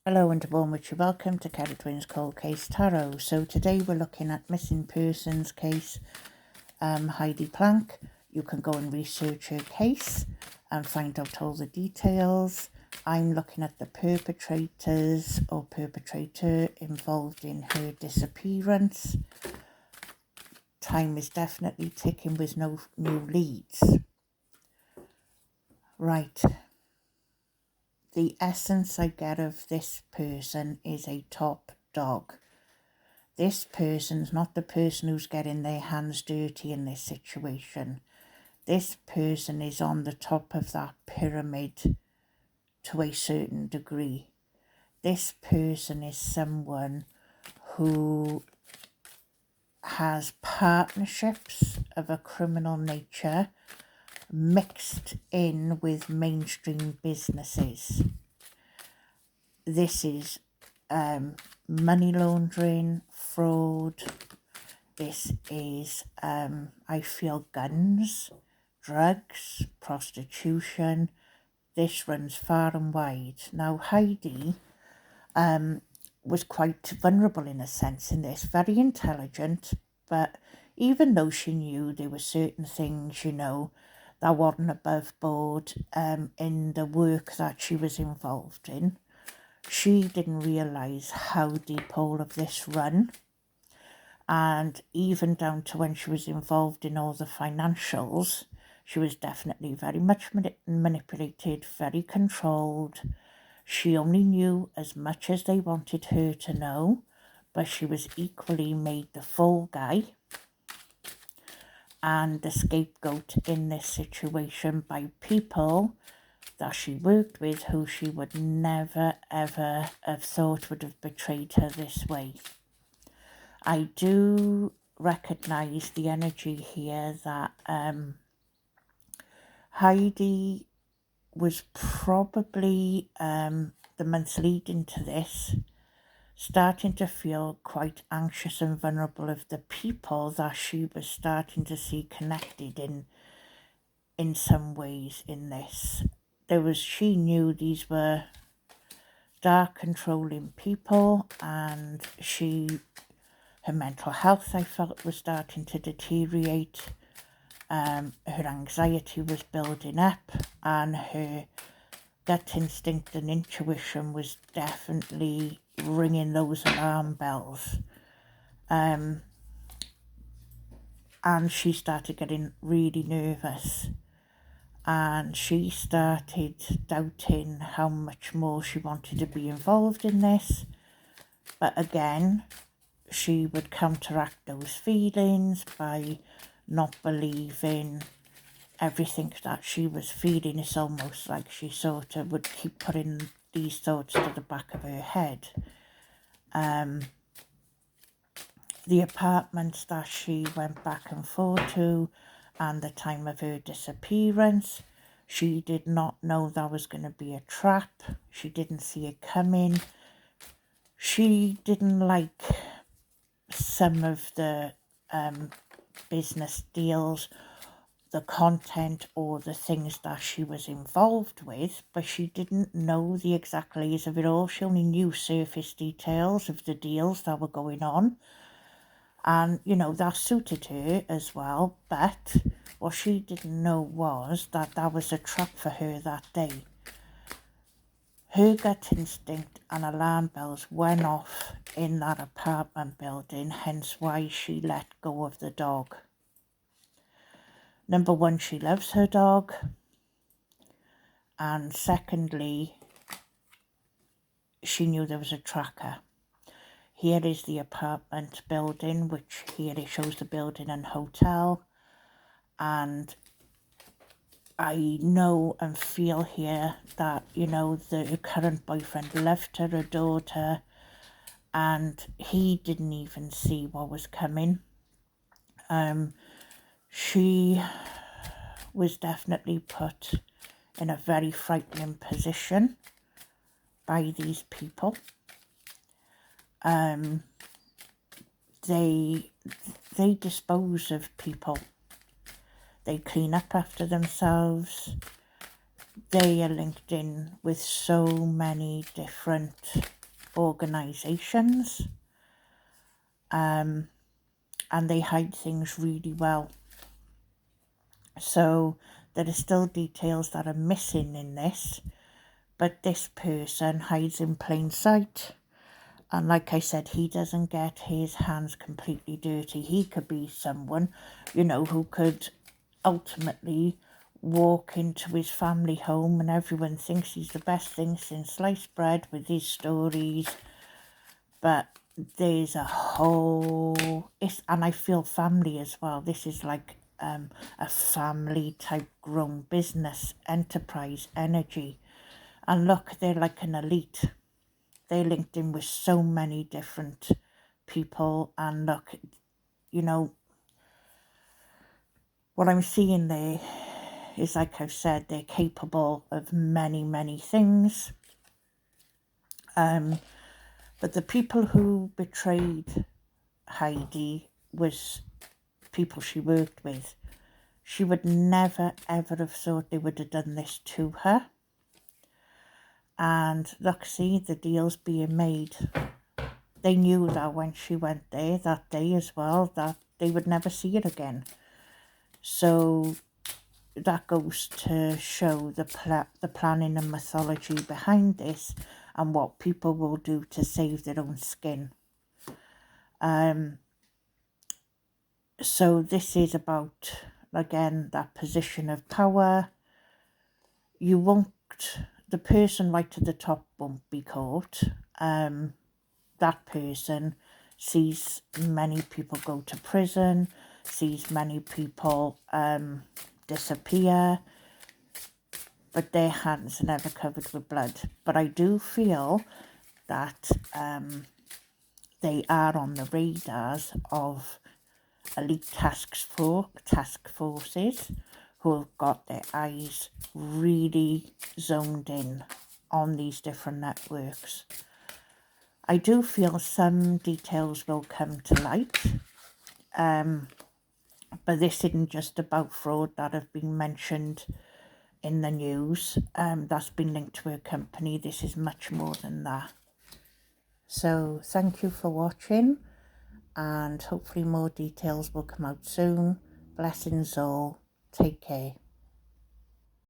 Hello and a warm welcome to Kerry Twins Cold Case Tarot. So today we're looking at missing persons case, Heidi Planck. You can go and research her case and find out all the details. I'm looking at the perpetrators or perpetrator involved in her disappearance. Time is definitely ticking with no new leads. Right. The essence I get of this person is a top dog. This person's not the person who's getting their hands dirty in this situation. This person is on the top of that pyramid to a certain degree. This person is someone who has partnerships of a criminal nature mixed in with mainstream businesses. This is money laundering, fraud. This is, I feel, guns, drugs, prostitution. This runs far and wide. Now, Heidi was quite vulnerable in a sense in this, very intelligent, but even though she knew there were certain things, that weren't above board in the work that she was involved in, she didn't realise how deep all of this run. And even down to when she was involved in all the financials, she was definitely very much manipulated, very controlled. She only knew as much as they wanted her to know, but she was equally made the fall guy and the scapegoat in this situation by people that she worked with who she would never ever have thought would have betrayed her this way. I do recognise the energy here that Heidi was probably the months leading to this starting to feel quite anxious and vulnerable of the people that she was starting to see connected in some ways in this. She knew these were dark controlling people, and her mental health, I felt, was starting to deteriorate. Her anxiety was building up, and her gut instinct and intuition was definitely ringing those alarm bells. And she started getting really nervous, and she started doubting how much more she wanted to be involved in this. But again, she would counteract those feelings by not believing everything that she was feeling. It's almost like she sort of would keep putting these thoughts to the back of her head. The apartments that she went back and forth to and the time of her disappearance, she did not know that was going to be a trap. She didn't see it coming. She didn't like some of the business deals, the content or the things that she was involved with, but she didn't know the exact layers of it all. She only knew surface details of the deals that were going on, and that suited her as well. But what she didn't know was that was a trap for her that day. Her gut instinct and alarm bells went off in that apartment building, hence why she let go of the dog. Number one, she loves her dog. And secondly, she knew there was a tracker. Here is the apartment building, which here it shows the building and hotel. And I know and feel here that, the current boyfriend loved her, adored her, and he didn't even see what was coming. She was definitely put in a very frightening position by these people. They dispose of people. They clean up after themselves. they are linked in with so many different organisations, and they hide things really well. So there are still details that are missing in this, but this person hides in plain sight. And like I said, he doesn't get his hands completely dirty. He could be someone, who could ultimately walk into his family home and everyone thinks he's the best thing since sliced bread with his stories. But there's a whole, and I feel family as well. This is like a family type grown business enterprise energy. And look, they're like an elite. They're linked in with so many different people. And look, what I'm seeing there is, like I've said, they're capable of many, many things. But the people who betrayed Heidi was people she worked with. She would never, ever have thought they would have done this to her. And look, see, the deal's being made. They knew that when she went there that day as well, that they would never see it again. So that goes to show the planning and mythology behind this and what people will do to save their own skin. So this is about, again, that position of power. The person right at the top won't be caught. That person sees many people go to prison, sees many people disappear, but their hands are never covered with blood. But I do feel that they are on the radars of elite task forces who have got their eyes really zoned in on these different networks. I do feel some details will come to light, but this isn't just about fraud that have been mentioned in the news. That's been linked to a company. This is much more than that. So thank you for watching, and hopefully more details will come out soon. Blessings all. Take care.